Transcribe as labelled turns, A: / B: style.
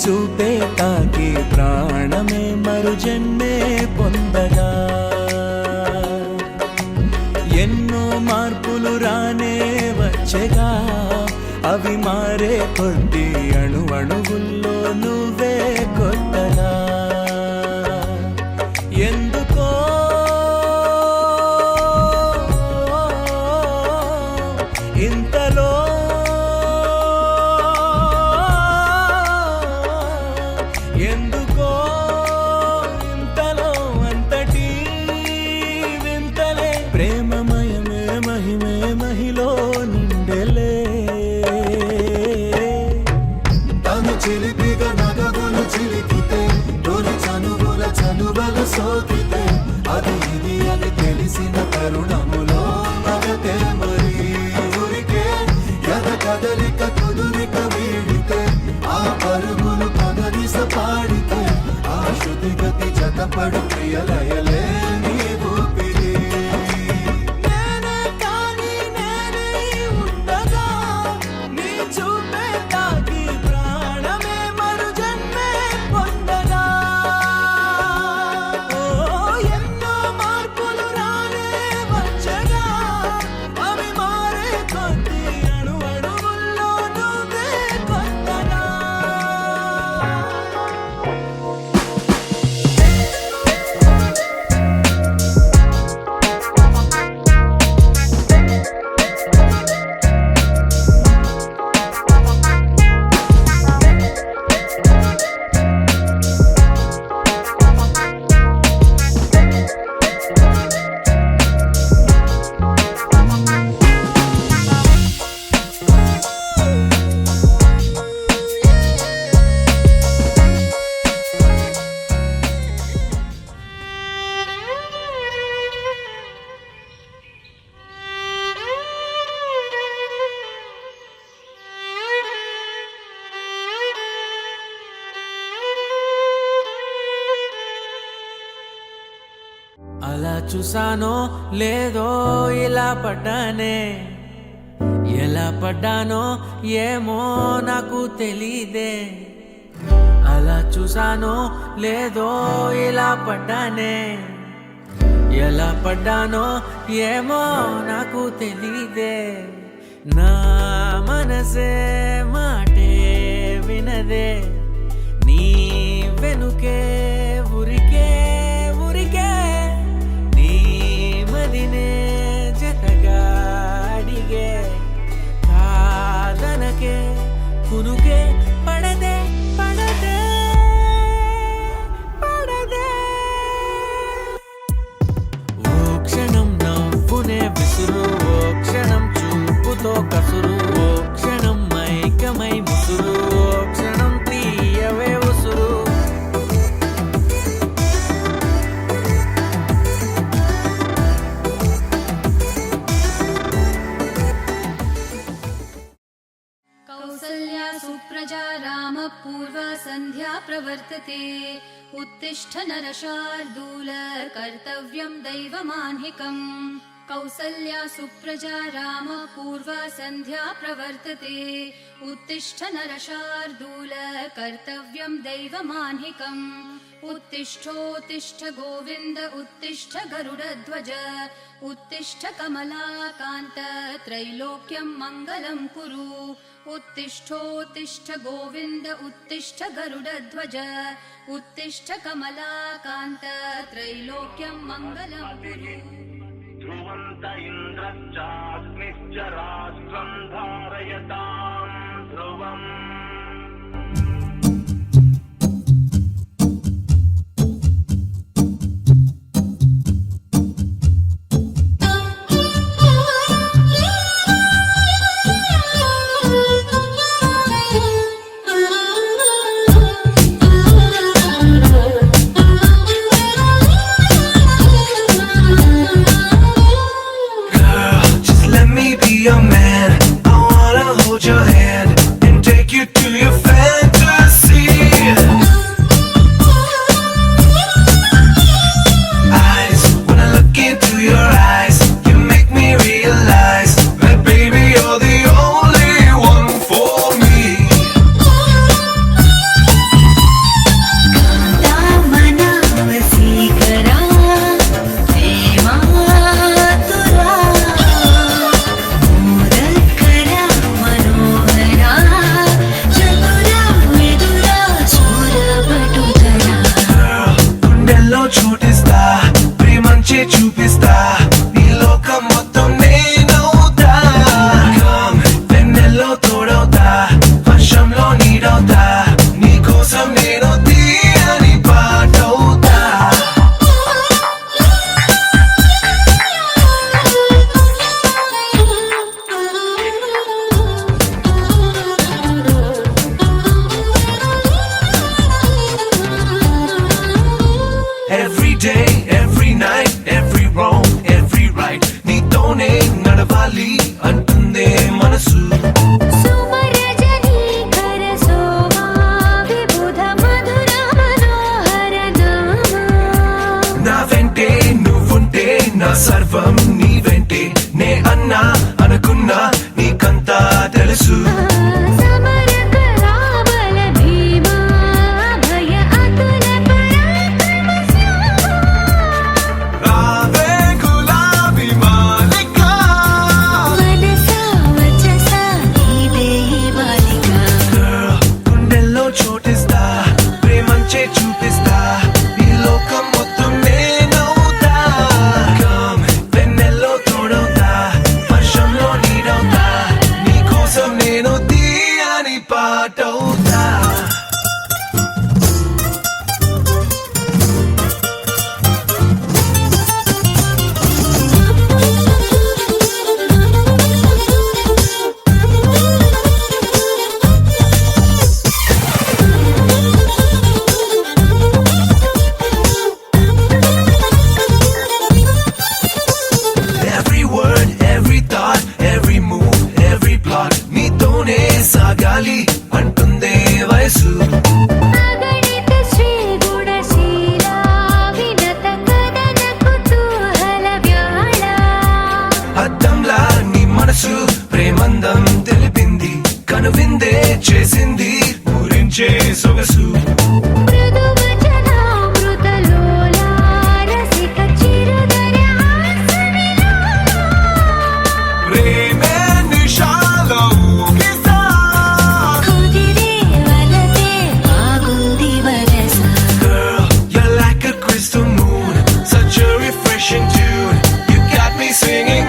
A: చూపే తాకి ప్రాణమే మరు జన్మే పొందగా ఎన్నో మార్పులు రానే వచ్చేగా అవి మారే కొద్ది అణువణువుల్లో నువ్వే కొత్తగా ఎందుకో ఇంతలో ఎందుకో ఇంతలో అంతటి వింతలే ప్రేమమయమే మహిమే మహిలో నిండెలే తను చిలిపిగా నగవులు చిలికితే తొలి చనువుల చనువలు సోకితే అది ఇది అని తెలిసిన తరుణములో మగతే మరి ఊరికే ఎద కదలిక కుదురిక వీడితే ఆ పరుగులు పదనిస పాడితే ఆ శృతి గతి జతపడు ప్రియలయలే నీ ఊపిరి నేనే కాని నేనే ఉండగా నీ చూపే తాకి ప్రాణమే మరు జన్మే పొందగా ఓ ఎన్నో మార్పులు రానే వచ్చగా అవి మారే కొద్ది అణువణువుల్లో నువ్వే కొత్తగా అలా చూసానో లేదో ఇలా పడ్డానే ఎలా పడ్డానో ఏమో నాకు తెలీదే అలా చూసానో లేదో ఇలా పడ్డానే ఎలా పడ్డానో ఏమో నాకు తెలీదే నా మనసే మాటే వినదే నీ వెనుకే ఉరికే ఉరికే నీ మదినే జతగా అడిగే కాదనకే కునుకే పడదే పడదే పడదే ఓ క్షణం నవ్వునే విసురు ఓ క్షణం చూపుతో కసురు ఓ క్షణం మైకమై ముసురు ఓ క్షణం తీయవే ఉసురు
B: कौसल्या सुप्रजा रामपूर्वा सन्ध्या प्रवर्तते उत्तिष्ठ नरशार्दूल कर्तव्यं दैवमान्हिकम् कौसल्या सुप्रजा रामपूर्वा सन्ध्या प्रवर्तते उत्तिष्ठ नरशार्दूल कर्तव्यं दैवमान्हिकम् उत्तिष्ठोत्तिष्ठ गोविन्द उत्तिष्ठ गरुडध्वज उत्तिष्ठ कमलाकान्त त्रैलोक्यं मङ्गलं कुरु उत्तिष्ठोत्तिष्ठ गोविन्द उत्तिष्ठ गरुडध्वज उत्तिष्ठ कमलाकान्त त्रैलोक्यं मङ्गलं कुरु
C: ध्रुवन्त इन्द्रश्चाग्निश्च राष्ट्रं धारयतां ध्रुवम्
D: Your man, I wanna hold your hand and take you to your fantasy. Eyes, when I look into your eyes, you make me realize that baby you're the only one for me. సర్వం నీ వెంటే నే అన్నా అనుకున్నా నీకంతా తెలుసు
B: సమరక రాబల భీమా భయ అతుల పరాక్రమ
D: రావే గులాబీ మాలిక
B: మనసా వచసా నీదే బాలిక
D: Girl, గుండెల్లో చోటిస్తా ప్రేమంచే చూపిస్తా ఈ లోకం మొత్తం నేనవుతా Come, వెన్నెల్లో తోడవుతా వర్షంలో నీడవుతా నీకోసం నేను తీయని పాటవుతా Every word, every thought, every move, every plot నీతోనే సాగాలి అంటుందే వయసు
B: అగణిత శ్రీ గుణశీల వినత కదన కుతూహల వ్యాళ
D: అద్దంలా నీ మనసు ప్రేమందం తెలిపింది కనువిందే చేసింది ఊరించే సొగసు
B: మృదువచనామృతలోలా రసిక చిరుదర హాసవిలోలా
D: ప్రేమే నిషాలో ఊగిసా
B: కుదిరే వలతే ఆగుంది వరస
D: Girl, you're like a crystal moon, such a refreshing tune. You got me singing